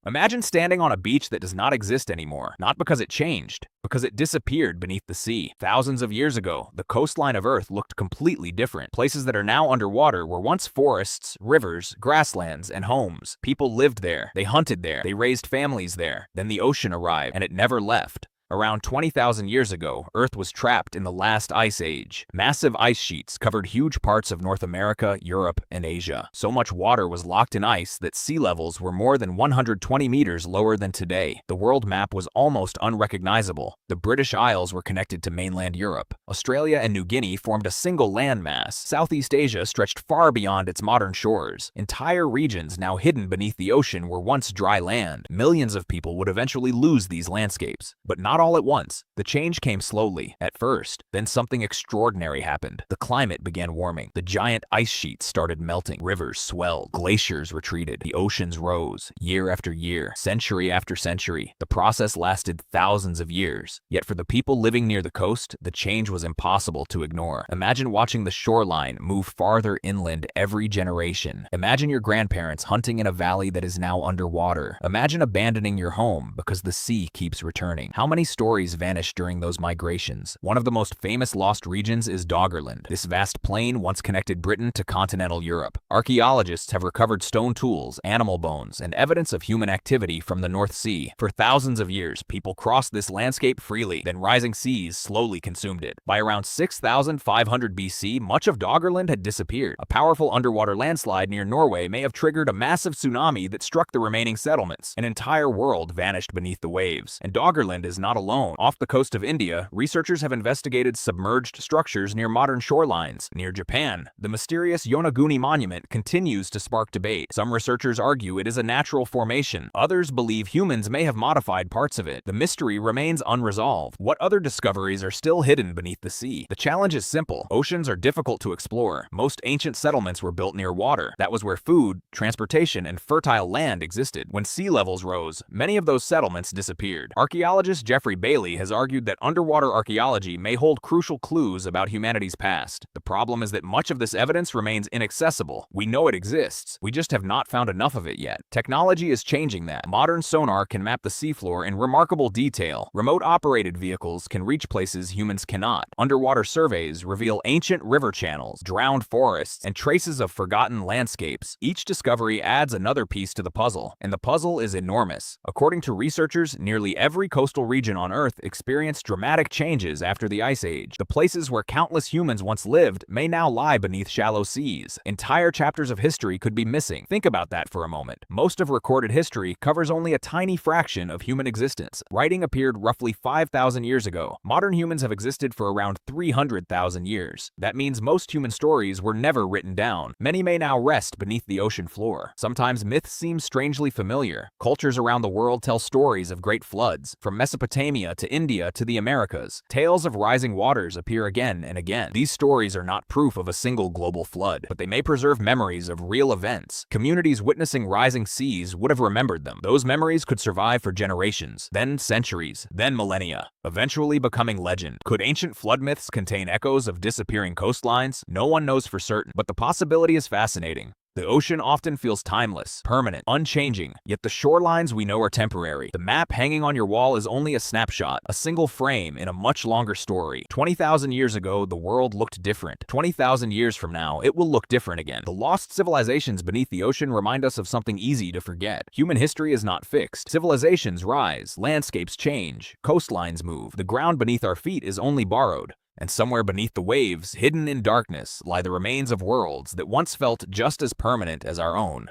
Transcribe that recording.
Imagine standing on a beach that does not exist anymore, not because it changed, because it disappeared beneath the sea. Thousands of years ago, the coastline of Earth looked completely different. Places that are now underwater were once forests, rivers, grasslands, and homes. People lived there, they hunted there, they raised families there. Then the ocean arrived, and it never left. Around 20,000 years ago, Earth was trapped in the last ice age. Massive ice sheets covered huge parts of North America, Europe, and Asia. So much water was locked in ice that sea levels were more than 120 meters lower than today. The world map was almost unrecognizable. The British Isles were connected to mainland Europe. Australia and New Guinea formed a single landmass. Southeast Asia stretched far beyond its modern shores. Entire regions now hidden beneath the ocean were once dry land. Millions of people would eventually lose these landscapes, but not all at once. The change came slowly, at first. Then something extraordinary happened. The climate began warming. The giant ice sheets started melting. Rivers swelled. Glaciers retreated. The oceans rose, year after year, century after century. The process lasted thousands of years. Yet for the people living near the coast, the change was impossible to ignore. Imagine watching the shoreline move farther inland every generation. Imagine your grandparents hunting in a valley that is now underwater. Imagine abandoning your home because the sea keeps returning. How many stories vanished during those migrations? One of the most famous lost regions is Doggerland. This vast plain once connected Britain to continental Europe. Archaeologists have recovered stone tools, animal bones, and evidence of human activity from the North Sea. For thousands of years, people crossed this landscape freely, then rising seas slowly consumed it. By around 6,500 BC, much of Doggerland had disappeared. A powerful underwater landslide near Norway may have triggered a massive tsunami that struck the remaining settlements. An entire world vanished beneath the waves. And Doggerland is not alone. Off the coast of India, researchers have investigated submerged structures near modern shorelines. Near Japan, the mysterious Yonaguni monument continues to spark debate. Some researchers argue it is a natural formation. Others believe humans may have modified parts of it. The mystery remains unresolved. What other discoveries are still hidden beneath the sea? The challenge is simple. Oceans are difficult to explore. Most ancient settlements were built near water. That was where food, transportation, and fertile land existed. When sea levels rose, many of those settlements disappeared. Archaeologist Geoffrey Bailey has argued that underwater archaeology may hold crucial clues about humanity's past. The problem is that much of this evidence remains inaccessible. We know it exists. We just have not found enough of it yet. Technology is changing that. Modern sonar can map the seafloor in remarkable detail. Remote-operated vehicles can reach places humans cannot. Underwater surveys reveal ancient river channels, drowned forests, and traces of forgotten landscapes. Each discovery adds another piece to the puzzle, and the puzzle is enormous. According to researchers, nearly every coastal region on Earth experienced dramatic changes after the Ice Age. The places where countless humans once lived may now lie beneath shallow seas. Entire chapters of history could be missing. Think about that for a moment. Most of recorded history covers only a tiny fraction of human existence. Writing appeared roughly 5,000 years ago. Modern humans have existed for around 300,000 years. That means most human stories were never written down. Many may now rest beneath the ocean floor. Sometimes myths seem strangely familiar. Cultures around the world tell stories of great floods, from Mesopotamia to India to the Americas. Tales of rising waters appear again and again. These stories are not proof of a single global flood, but they may preserve memories of real events. Communities witnessing rising seas would have remembered them. Those memories could survive for generations, then centuries, then millennia, eventually becoming legend. Could ancient flood myths contain echoes of disappearing coastlines? No one knows for certain, but the possibility is fascinating. The ocean often feels timeless, permanent, unchanging, yet the shorelines we know are temporary. The map hanging on your wall is only a snapshot, a single frame in a much longer story. 20,000 years ago, the world looked different. 20,000 years from now, it will look different again. The lost civilizations beneath the ocean remind us of something easy to forget. Human history is not fixed. Civilizations rise, landscapes change, coastlines move. The ground beneath our feet is only borrowed. And somewhere beneath the waves, hidden in darkness, lie the remains of worlds that once felt just as permanent as our own.